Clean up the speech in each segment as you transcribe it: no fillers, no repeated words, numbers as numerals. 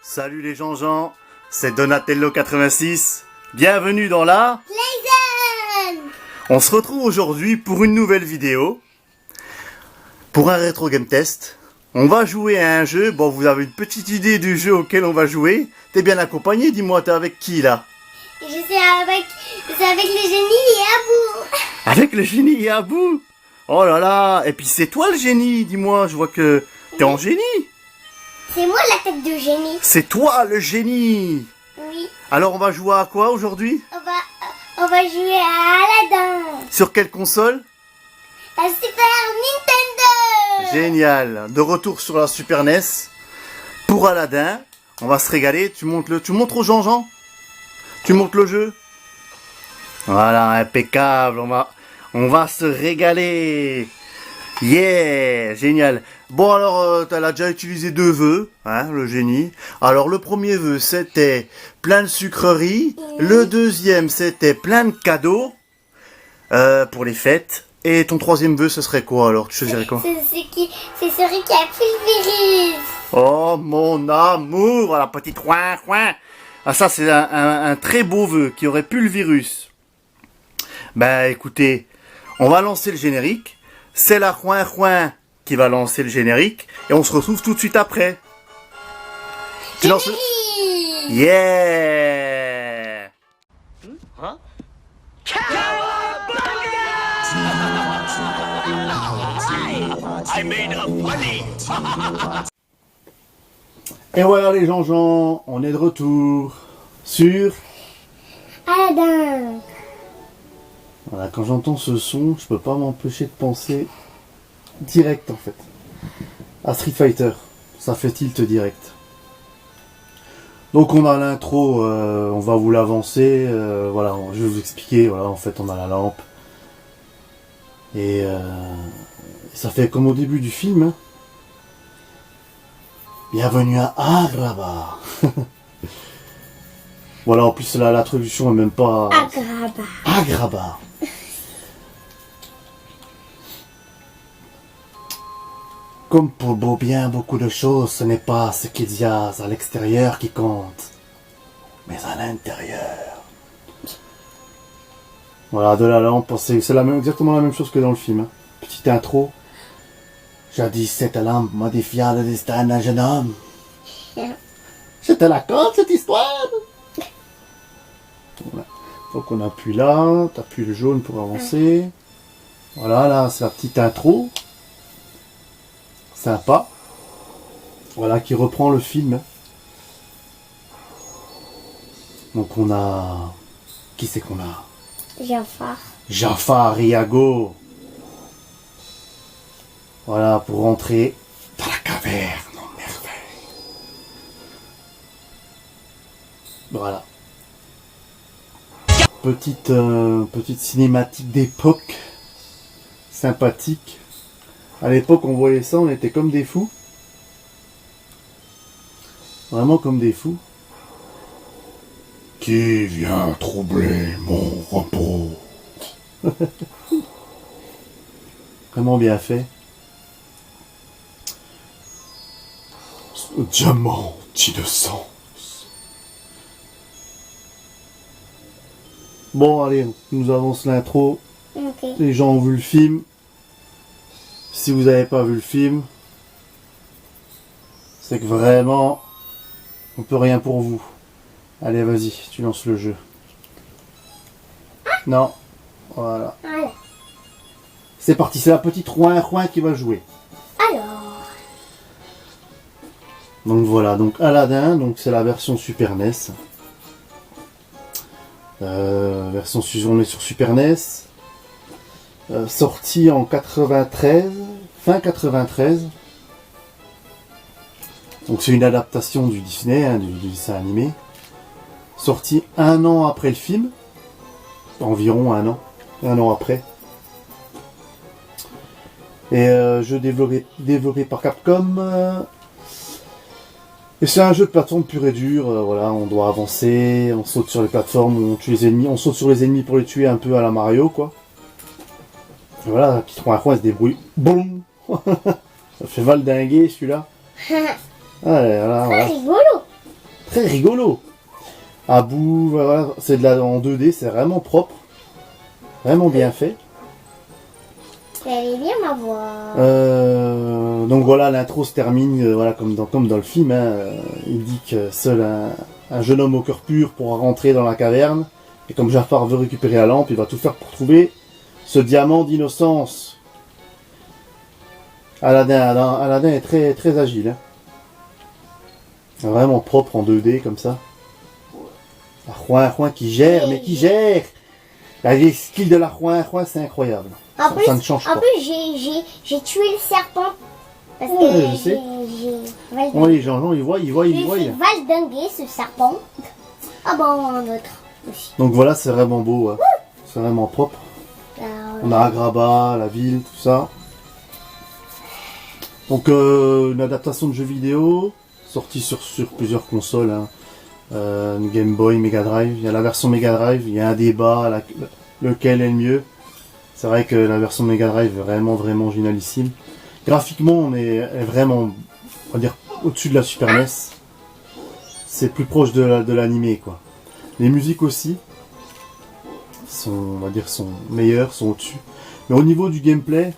Salut les Jean-Jean, c'est Donatello86. Bienvenue dans la Playzone. On se retrouve aujourd'hui pour une nouvelle vidéo, pour un rétro game test. On va jouer à un jeu, bon vous avez une petite idée du jeu auquel on va jouer. T'es bien accompagné, dis-moi, t'es avec qui là? Je suis avec le génie et Abou. Avec le génie et Abou. Oh là là, et puis c'est toi le génie, dis-moi, je vois que t'es en génie. C'est moi la tête de génie. C'est toi le génie. Oui. Alors on va jouer à quoi aujourd'hui? On va jouer à Aladdin. Sur quelle console? La Super Nintendo. Génial. De retour sur la Super NES. Pour Aladdin. On va se régaler. Tu montres aux Jean-Jean? Tu montres le jeu? Voilà, impeccable. On va se régaler. Yeah, génial. Bon alors, elle a déjà utilisé 2 vœux, hein, le génie. Alors le premier vœu c'était plein de sucreries. Le deuxième c'était plein de cadeaux pour les fêtes. Et ton troisième vœu ce serait quoi alors? Tu choisirais quoi? C'est celui qui a pris le virus. Oh mon amour, voilà, petit coin. Ah ça c'est un très beau vœu qui aurait pu le virus. Ben écoutez, on va lancer le générique. C'est la Coin qui va lancer le générique. Et on se retrouve tout de suite après. Tu lances le... Yeah. Hein? Et voilà les Jean-Jean, on est de retour sur... Aladdin. Voilà, quand j'entends ce son, je peux pas m'empêcher de penser direct en fait à Street Fighter. Ça fait tilt direct. Donc on a l'intro, on va vous l'avancer. Voilà, je vais vous expliquer. Voilà, en fait, on a la lampe et ça fait comme au début du film. Hein. Bienvenue à Agrabah. Voilà, en plus la traduction est même pas Agrabah. Comme pour bien beaucoup de choses, ce n'est pas ce qu'il y a à l'extérieur qui compte, mais à l'intérieur. Voilà, de la lampe, c'est exactement la même chose que dans le film. Hein. Petite intro. Jadis, cette lampe modifia le destin d'un jeune homme. Je te la conte, cette histoire. Voilà. Faut qu'on appuie là, t'appuies le jaune pour avancer. Voilà, là, c'est la petite intro. Sympa. Voilà, qui reprend le film. Donc on a... Qui c'est qu'on a? Jafar Iago. Voilà, pour rentrer dans la caverne en merveille. Voilà. Petite cinématique d'époque. Sympathique. À l'époque, on voyait ça, on était comme des fous. Vraiment comme des fous. Qui vient troubler mon repos? Vraiment bien fait. Ce diamant d'innocence. Bon, allez, on nous avance l'intro. Okay. Les gens ont vu le film. Si vous n'avez pas vu le film, c'est que vraiment, on peut rien pour vous. Allez, vas-y, tu lances le jeu. Non, voilà. C'est parti, c'est la petite Roin qui va jouer. Alors. Donc voilà, donc Aladdin, donc c'est la version Super NES. Version on est sur Super NES. Sorti en 93, fin 93. Donc c'est une adaptation du Disney, hein, du dessin animé. Sorti 1 an après le film. Environ 1 an après. Et jeu développé par Capcom. Et c'est un jeu de plateforme pur et dur. Voilà, on doit avancer, on saute sur les plateformes, on tue les ennemis, on saute sur les ennemis pour les tuer un peu à la Mario, quoi. Et voilà, qui trouve un coin, il se débrouille. Boum. Ça fait valdinguer celui-là. Allez, voilà. C'est rigolo. très rigolo. À bout, voilà, c'est de la en 2D, c'est vraiment propre. Vraiment bien fait. Elle est bien ma voix. Donc voilà, l'intro se termine voilà, comme dans le film. Hein, il dit que seul un jeune homme au cœur pur pourra rentrer dans la caverne. Et comme Jafar veut récupérer la lampe, il va tout faire pour trouver ce diamant d'innocence. Aladdin est très, très agile. Hein. Vraiment propre en 2D comme ça. Un Juan qui gère, mais qui gère. Les skills de la Juan, c'est incroyable. Ça ne change pas. En plus, j'ai tué le serpent. Parce que Ouais, je sais. j'ai Bon, les gens, ils voient. J'ai fait valdinguer ce serpent. Ah bon, un autre aussi. Donc voilà, c'est vraiment beau. Hein. C'est vraiment propre. On a Agrabah, la ville, tout ça. Donc une adaptation de jeu vidéo, sortie sur plusieurs consoles. Hein. Game Boy, Mega Drive. Il y a la version Mega Drive, il y a un débat, lequel est le mieux. C'est vrai que la version Mega Drive est vraiment, vraiment génialissime. Graphiquement, on est vraiment, on va dire, au-dessus de la Super NES. C'est plus proche de l'animé, quoi. Les musiques aussi sont, on va dire, sont meilleures, sont au-dessus. Mais au niveau du gameplay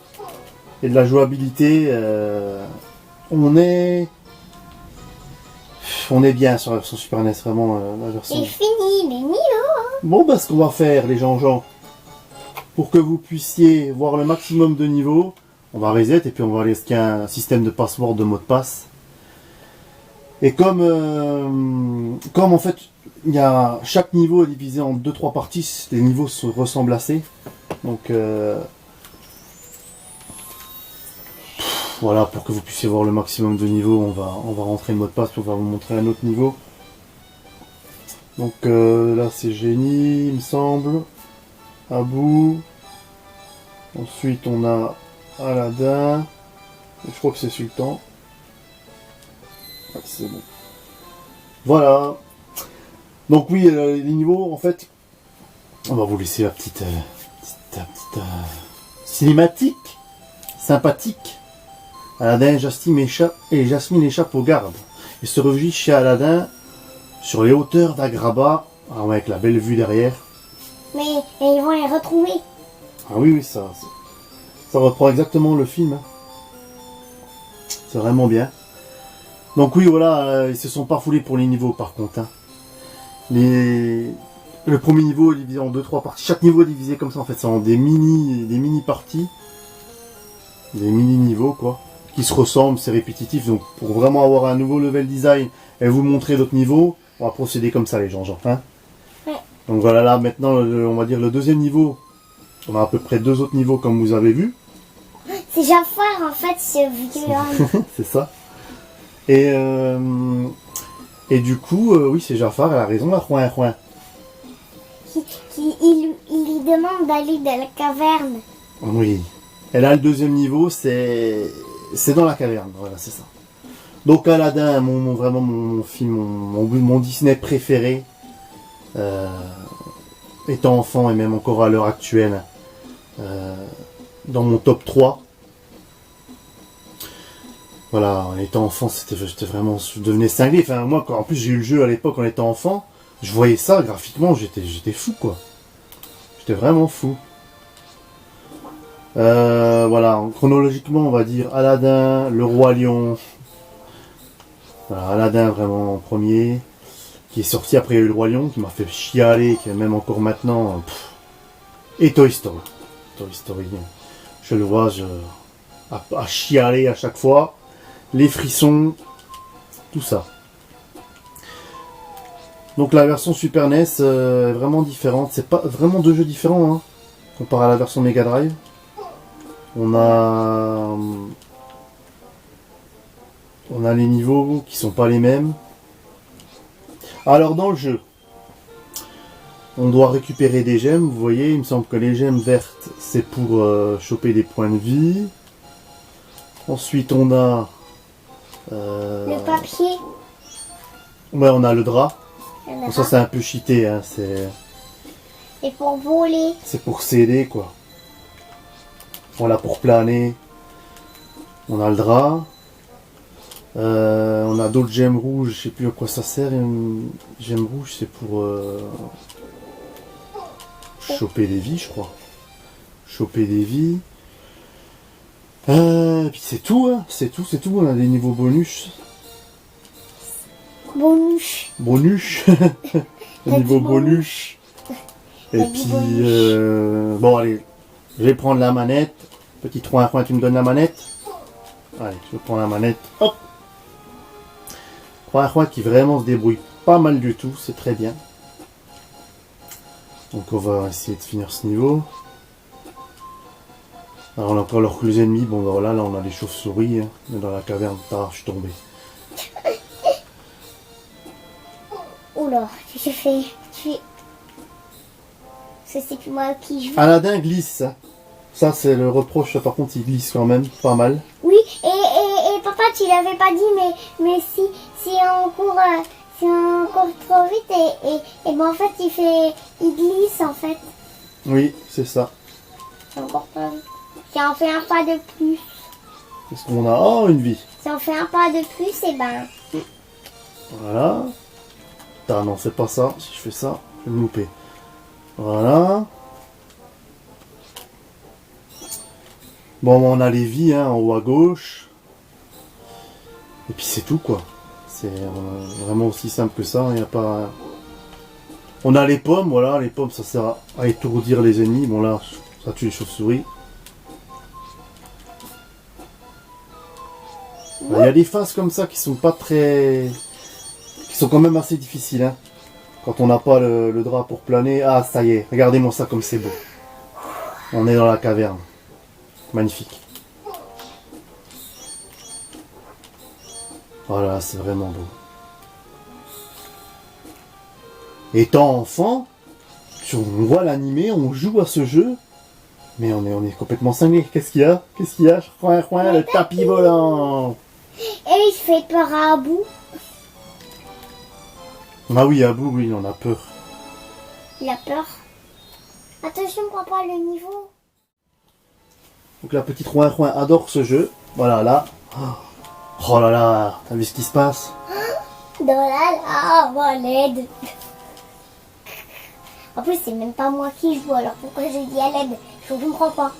et de la jouabilité, on est bien sur la version Super NES, vraiment la version. C'est fini les niveaux. Bon, bah, ce qu'on va faire, les gens, pour que vous puissiez voir le maximum de niveaux, on va reset et puis on va aller scanner un système de password, de mot de passe. Et comme en fait, chaque niveau est divisé en 2-3 parties, les niveaux se ressemblent assez. Donc voilà, pour que vous puissiez voir le maximum de niveaux, on va rentrer le mot de passe pour vous montrer un autre niveau. Donc là c'est Génie, il me semble. Abou. Ensuite on a Aladdin. Et je crois que c'est Sultan. Ah, c'est bon. Voilà. Donc oui, les niveaux, en fait, on va vous laisser la petite cinématique sympathique. Aladdin et Jasmine échappent aux gardes et se réfugient chez Aladdin sur les hauteurs d'Agrabah, avec la belle vue derrière. Mais ils vont les retrouver. Ah oui, ça reprend exactement le film. Hein. C'est vraiment bien. Donc oui, voilà, ils se sont pas foulés pour les niveaux par contre. Hein. Le premier niveau est divisé en 2-3 parties. Chaque niveau est divisé comme ça en fait, c'est en des mini parties. Des mini niveaux quoi. Qui se ressemblent, c'est répétitif. Donc pour vraiment avoir un nouveau level design et vous montrer d'autres niveaux, on va procéder comme ça les gens. Hein. Ouais. Donc voilà, là maintenant, on va dire le deuxième niveau. On a à peu près 2 autres niveaux comme vous avez vu. C'est Jafar en fait, ce vieux. C'est ça. Et du coup, oui, c'est Jafar, elle a raison, la Juan. Il lui demande d'aller dans la caverne. Oui. Et là, le deuxième niveau, c'est dans la caverne. Voilà, c'est ça. Donc Aladdin, vraiment mon film, mon Disney préféré, étant enfant et même encore à l'heure actuelle, dans mon top 3. Voilà, en étant enfant, j'étais vraiment, je devenais cinglé. Enfin, moi, en plus, j'ai eu le jeu à l'époque en étant enfant. Je voyais ça, graphiquement, j'étais fou, quoi. J'étais vraiment fou. Voilà, chronologiquement, on va dire Aladdin, le Roi Lion. Voilà, Aladdin, vraiment, en premier. Qui est sorti après, il y a eu le Roi Lion, qui m'a fait chialer, qui est même encore maintenant. Et Toy Story. Toy Story, je le vois, à chialer à chaque fois. Les frissons, tout ça. Donc la version Super NES est vraiment différente. C'est pas vraiment 2 jeux différents hein, comparé à la version Mega Drive. On a les niveaux qui sont pas les mêmes. Alors dans le jeu, on doit récupérer des gemmes. Vous voyez, il me semble que les gemmes vertes, c'est pour choper des points de vie. Ensuite, on a Le papier. Ouais, on a le drap. Bon, ça, c'est un peu cheaté. Hein. Et pour voler. C'est pour s'aider, quoi. Voilà, pour planer. On a le drap. On a d'autres gemmes rouges, je sais plus à quoi ça sert. Une gemme rouge, c'est pour choper des vies, je crois. Choper des vies. Et puis c'est tout, hein. C'est tout. On a des niveaux bonus. Bonus. Bonus. Des niveaux bonus. Et puis, bon, allez, je vais prendre la manette. Petit 3-1, tu me donnes la manette. Allez, je prends la manette. Hop. 3-1 qui vraiment se débrouille pas mal du tout, c'est très bien. Donc on va essayer de finir ce niveau. Alors on a encore leurs ennemis. Bon ben voilà, là on a des chauves-souris. Hein. On est dans la caverne. Ah, je suis tombé. Oula, tu fais... C'est plus moi qui joue. Aladdin glisse. Hein. Ça c'est le reproche, par contre il glisse quand même, pas mal. Oui, et papa, tu l'avais pas dit, mais si on court... si on court trop vite et ben en fait il glisse en fait. Oui, c'est ça. C'est encore pas... Si on fait un pas de plus. Qu'est-ce qu'on a? Oh, une vie. Si on fait un pas de plus, et ben... Voilà. Ah non, c'est pas ça. Si je fais ça, je vais me louper. Voilà. Bon, on a les vies hein, en haut à gauche. Et puis c'est tout quoi. C'est vraiment aussi simple que ça. Il n'y a pas... On a les pommes, voilà. Les pommes, ça sert à étourdir les ennemis. Bon là, ça tue les chauves-souris. Il y a des phases comme ça qui sont pas très... qui sont quand même assez difficiles. Hein. Quand on n'a pas le drap pour planer. Ah, ça y est. Regardez-moi ça comme c'est beau. On est dans la caverne. Magnifique. Voilà, c'est vraiment beau. Étant enfant, on voit l'animé, on joue à ce jeu. Mais on est complètement cinglé. Qu'est-ce qu'il y a? Qu'est-ce qu'il y a? Le tapis volant. Et il fait peur à Abou. Ah oui, Abou, oui, on a peur. Il a peur. Attention, prends pas le niveau. Donc la petite Roin adore ce jeu. Voilà, là. Oh là là, t'as vu ce qui se passe? Dans la lave, l'aide. En plus, c'est même pas moi qui joue, alors pourquoi je dis à l'aide? Je comprends pas.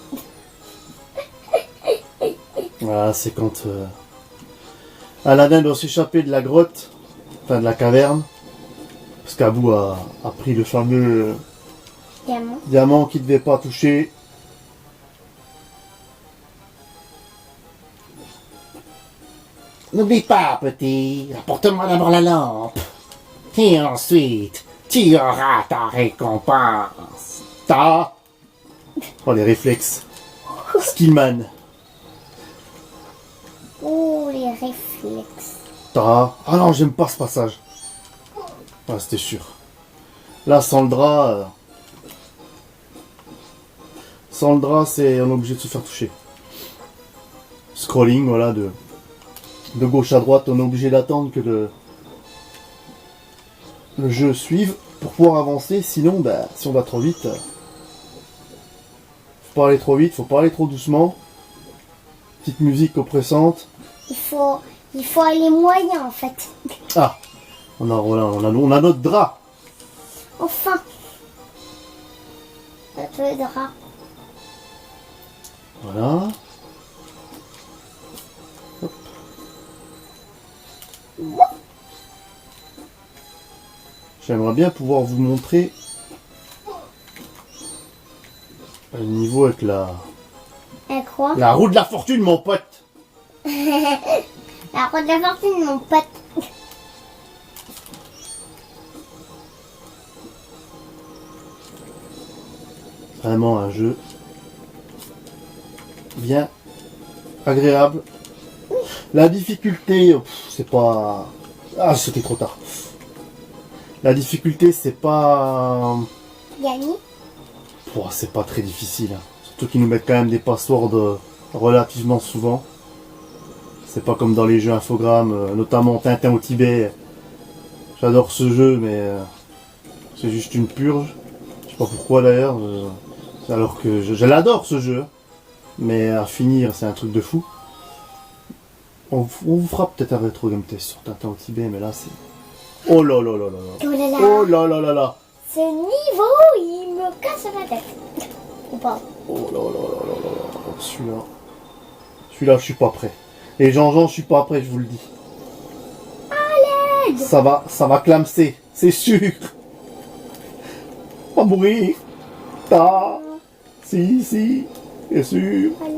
Voilà, c'est quand Aladdin doit s'échapper de la grotte, enfin de la caverne, parce qu'Abou a pris le fameux diamant qu'il ne devait pas toucher. N'oublie pas, petit, apporte-moi d'abord la lampe. Et ensuite, tu auras ta récompense. Ta. Oh, les réflexes. Skillman. Oh, les réflexes. Ta. Ah non, j'aime pas ce passage. Ah, c'était sûr. Là, sans le drap... Sans le drap, c'est on est obligé de se faire toucher. Scrolling, voilà, de gauche à droite, on est obligé d'attendre que le jeu suive pour pouvoir avancer. Sinon, bah, si on va trop vite, faut pas aller trop vite, faut pas aller trop doucement. Petite musique oppressante. Il faut aller moyen en fait. Ah, on a notre drap. Enfin. Notre drap. Voilà. Hop. J'aimerais bien pouvoir vous montrer le niveau avec la Quoi? la roue de la fortune, mon pote. La roue de la fortune, mon pote. Vraiment un jeu bien agréable. La difficulté, c'est pas... Ah, c'était trop tard. La difficulté, c'est pas... Gagné. C'est pas très difficile. Hein. Surtout qu'ils nous mettent quand même des passwords relativement souvent. C'est pas comme dans les jeux infogrammes, notamment Tintin au Tibet. J'adore ce jeu, mais c'est juste une purge. Je sais pas pourquoi d'ailleurs. Alors que je l'adore ce jeu. Mais à finir, c'est un truc de fou. On vous fera peut-être un rétro game test sur Tintin au Tibet, mais là c'est... Oh là là là là là. Oh là là. Oh là là là là. Ce niveau, il me casse la tête. Ou pas. Oh là là là là là là. Celui-là, je suis pas prêt. Et Jean-Jean, je suis pas prêt, je vous le dis. À l'aide. Ça va clamser, c'est sûr. On va mourir. Si, bien sûr. Allez.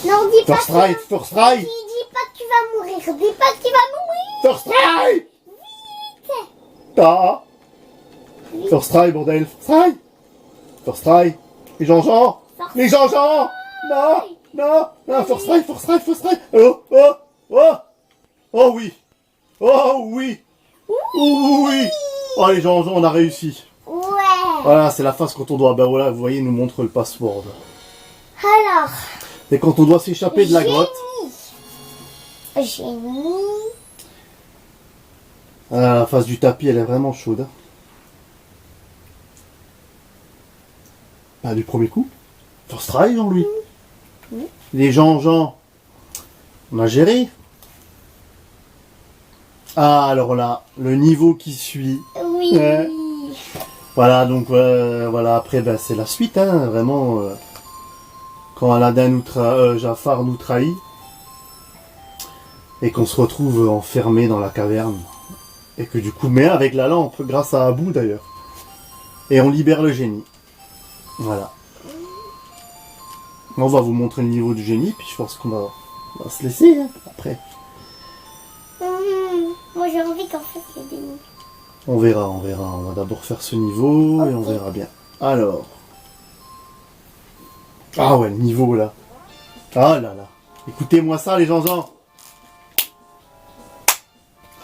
Non, dis pas First try, first try. Dis pas que tu vas mourir. Dis pas que tu vas mourir. First try. First try, bordel. First try. Les Jean-Jean. Les Jean-Jean. Non. First try. Oh oui. Oh les Jean-Jean, on a réussi. Ouais. Voilà, c'est la phase quand on doit, ben voilà, vous voyez, nous montre le password. Alors. Et quand on doit s'échapper de la grotte. Génie. Ah, la phase du tapis, elle est vraiment chaude. Hein. Bah, du premier coup. First try, Jean-Louis. Les Jean-Jean. On a géré. Ah, alors là, le niveau qui suit. Oui. Voilà, donc voilà, après, ben, c'est la suite, hein, vraiment. Quand Aladdin Jafar nous trahit. Et qu'on se retrouve enfermé dans la caverne. Et que du coup, mais avec la lampe, grâce à Abou d'ailleurs. Et on libère le génie. Voilà. On va vous montrer le niveau du génie, puis je pense qu'on va se laisser hein, après. Moi j'ai envie qu'en fait il y ait des niveaux. On verra. On va d'abord faire ce niveau et on verra bien. Alors. Ah ouais, le niveau là. Ah là là. Écoutez-moi ça les gens-en.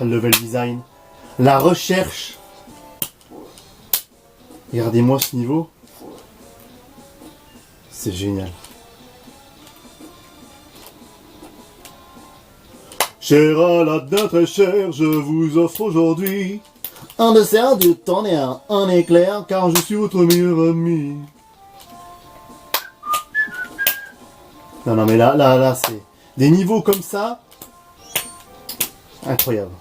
Le level design. La recherche. Regardez-moi ce niveau. C'est génial. Cher Aladdin très cher, je vous offre aujourd'hui un dessert du tonnerre, un éclair, car je suis votre meilleur ami. Non, mais là, c'est des niveaux comme ça. Incroyable.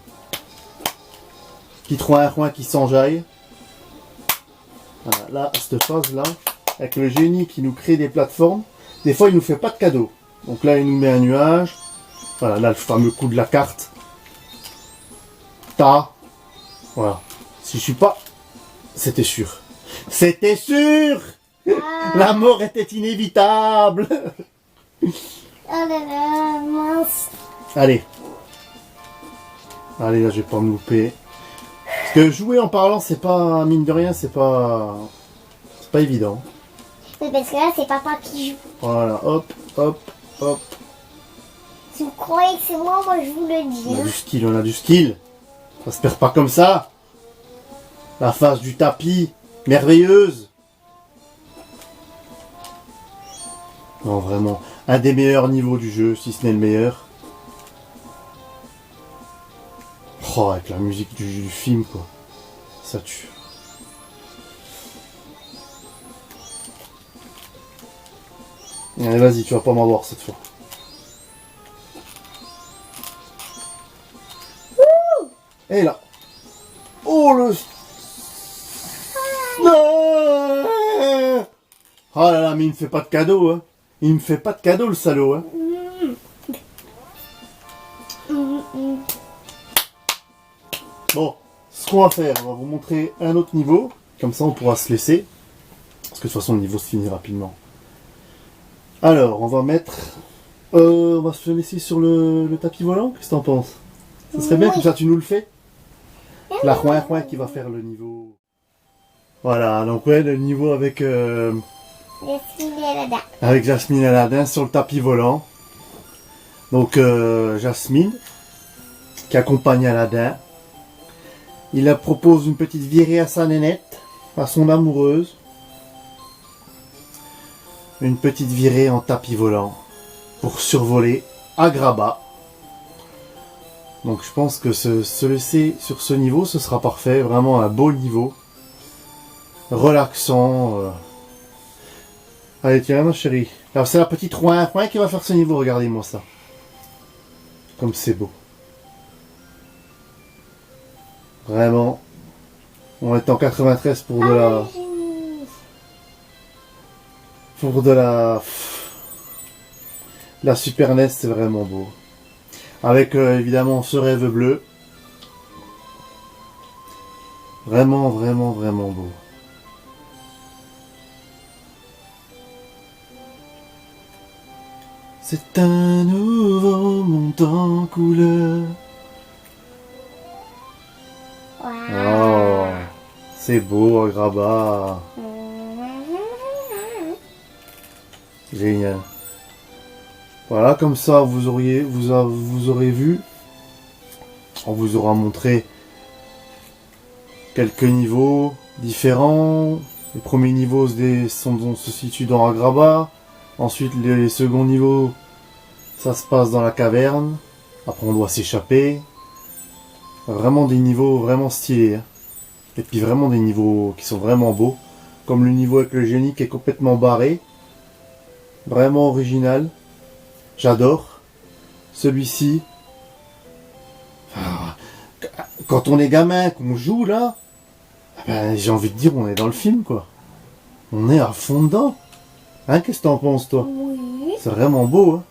Qui troin qui s'enjaille. Voilà, là, cette phase-là, avec le génie qui nous crée des plateformes, des fois, il nous fait pas de cadeau. Donc là, il nous met un nuage. Voilà, là, le fameux coup de la carte. Voilà. Si je suis pas... C'était sûr. C'était sûr. La mort était inévitable. Oh là là, mince. Allez, là, je vais pas me louper. Parce que jouer en parlant, c'est pas... Mine de rien, c'est pas évident. Oui, parce que là, c'est papa qui joue. Voilà, hop. Si vous croyez que c'est moi je vous le dis. On a du skill. Ça se perd pas comme ça. La phase du tapis, merveilleuse. Non, vraiment, un des meilleurs niveaux du jeu, si ce n'est le meilleur. Oh, avec la musique du film, quoi. Ça tue. Allez, vas-y, tu vas pas m'avoir cette fois. Et là. Oh le... Non. Oh là là, mais il me fait pas de cadeau, hein. Il me fait pas de cadeau, le salaud, hein. Bon, ce qu'on va faire, on va vous montrer un autre niveau. Comme ça, on pourra se laisser. Parce que de toute façon, le niveau se finit rapidement. Alors, on va mettre... on va se laisser sur le tapis volant. Qu'est-ce que t'en penses? Ça serait bien, comme ça, tu nous le fais. La Roin qui va faire le niveau. Voilà, donc ouais, le niveau avec... Jasmine et Aladdin. Avec Jasmine et Aladdin sur le tapis volant. Donc Jasmine, qui accompagne Aladdin. Il leur propose une petite virée à sa nénette, à son amoureuse. Une petite virée en tapis volant pour survoler Agrabah. Donc je pense que se laisser sur ce niveau, ce sera parfait. Vraiment un beau niveau. Relaxant. Allez, tiens ma chérie. Alors c'est la petite Roin qui va faire ce niveau, regardez-moi ça. comme c'est beau. Vraiment. On est en 93 pour de la... Pour de la... La Super NES, c'est vraiment beau. Avec évidemment ce rêve bleu. Vraiment, vraiment, vraiment beau. C'est un nouveau monde en couleur. Oh, c'est beau, Agrabah. Génial. Voilà, comme ça, vous aurez vu. On vous aura montré quelques niveaux différents. Les premiers niveaux se situent dans Agrabah. Ensuite, les seconds niveaux, ça se passe dans la caverne. Après, on doit s'échapper. Vraiment des niveaux vraiment stylés. Hein. Et puis vraiment des niveaux qui sont vraiment beaux. Comme le niveau avec le génie qui est complètement barré. Vraiment original. J'adore. Celui-ci. Quand on est gamin, qu'on joue là, ben, j'ai envie de dire on est dans le film quoi. On est à fond dedans. Hein, qu'est-ce que t'en penses toi? Oui. C'est vraiment beau. Hein.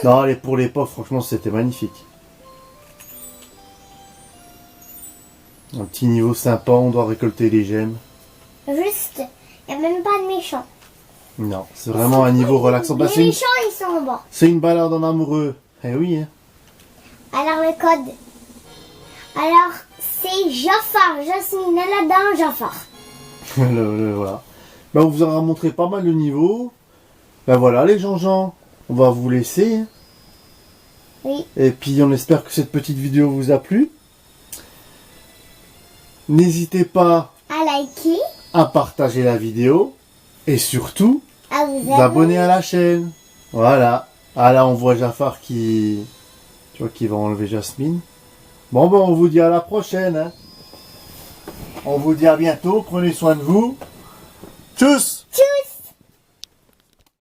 Non, allez, pour les pauvres, franchement c'était magnifique. Un petit niveau sympa, on doit récolter les gemmes. Juste, il n'y a même pas de méchants. Non, c'est vraiment un niveau relaxant. Bah, Les méchants, ils sont en bas. C'est une balade en amoureux. Eh oui. Hein. Alors, le code. Alors, c'est Jafar, Jasmine, Aladdin, Jafar. Voilà. Bah, on vous aura montré pas mal de niveaux. Ben voilà, les gens, on va vous laisser. Hein. Oui. Et puis, on espère que cette petite vidéo vous a plu. N'hésitez pas À liker, à partager la vidéo. Et surtout, à vous abonner à la chaîne. Voilà. Ah là, on voit Jafar qui va enlever Jasmine. Bon, ben, on vous dit à la prochaine. Hein. On vous dit à bientôt. Prenez soin de vous. Tchuss!